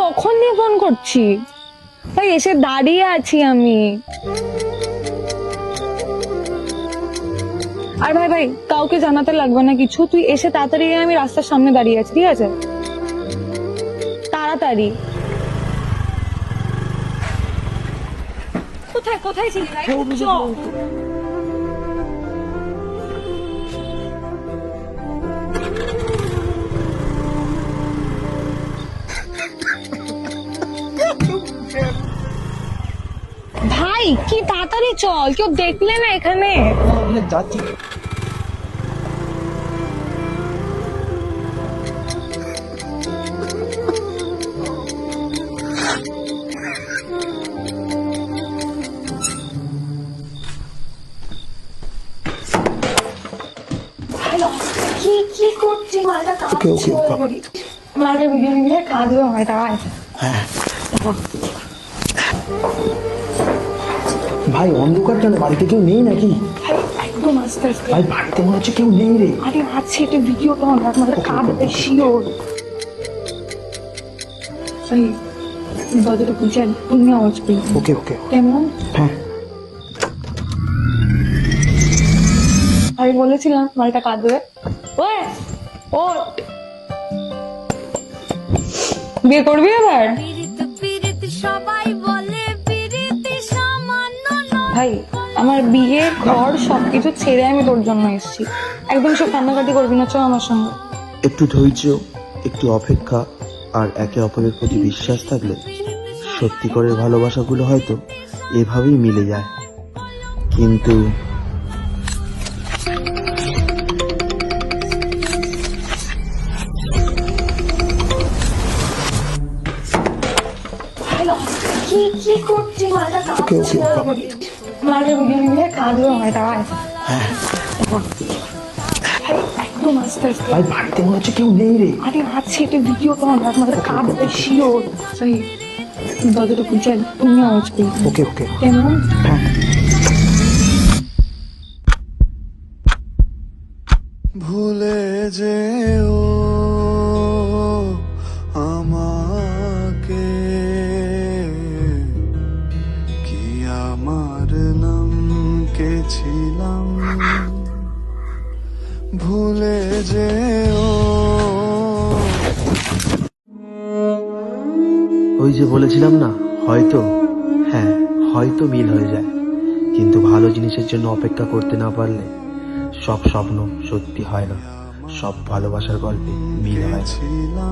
কখন দিয়ে ফোন করছি ভাই, এসে দাঁড়িয়ে আছি আমি। আর ভাই ভাই কাউকে জানাতে লাগবে না কিছু, তুই এসে তাড়াতাড়ি, আমি রাস্তার সামনে দাঁড়িয়ে আছি, ঠিক আছে? তাড়াতাড়ি। কোথায় কোথায় ছিলি ভাই? চল। ভাই কি তাড়াতাড়ি চল, কেউ দেখলে না এখানে। যাচ্ছি। কি কি করছি? মালটা কাঁদছে। মালটা ভিডিও নিয়ে কাঁদবে, মালটা ভাই অন্ধকার কেন? বাড়িতে কেউ নেই নাকি? একদম আস্তে আস্তে। ভাই বাড়িতে মনে হচ্ছে কেউ নেই রে। আরে আছে, এটা ভিডিও তো আমার মালটা কাঁদবে শিওর। ভাই দরজাটা খুলছেন, তুমি আওয়াজ করি। ওকে ওকে। কেমন? হ্যাঁ আমি বলেছিলাম মালটা কাঁদবে। ওই ও বিয়ে করবি এবার? ভাই আমার বিয়ে, ঘর সবকিছু ছেড়ে আমি তোর জন্য এসেছি। একদম সব কান্নাকাটি করবি না, চল আমার সঙ্গে। একটু ধৈর্য, একটু অপেক্ষা আর একে অপরের প্রতি বিশ্বাস থাকলে সত্যিকারের ভালোবাসাগুলো হয়তো এভাবেই মিলে যায়। কিন্তু কি কি করছি? মালটা কাঁদছে। মালটা ভিডিও নিয়ে কাঁদবে, মালটা একদম আস্তে আস্তে। ভাই বাড়িতে মনে হচ্ছে কেউ নেই রে। আরে আছে, এটা ভিডিও তো আমার মালটা কাঁদবে শিওর। ভাই দরজাটা খুলছেন, তুমি আওয়াজ করি। ওকে ওকে। কেমন? হ্যাঁ ভুলে যেও আমাকে, কি আমার নাম কে ছিলাম, ভুলে যেও। ওই যে বলেছিলাম না, হয়তো, হ্যাঁ হয়তো মিল হয়ে যায়। কিন্তু ভালো জিনিসের জন্য অপেক্ষা করতে না পারলে সব স্বপ্ন সত্যি হয় না, সব ভালোবাসার গল্পে মিল হয় না।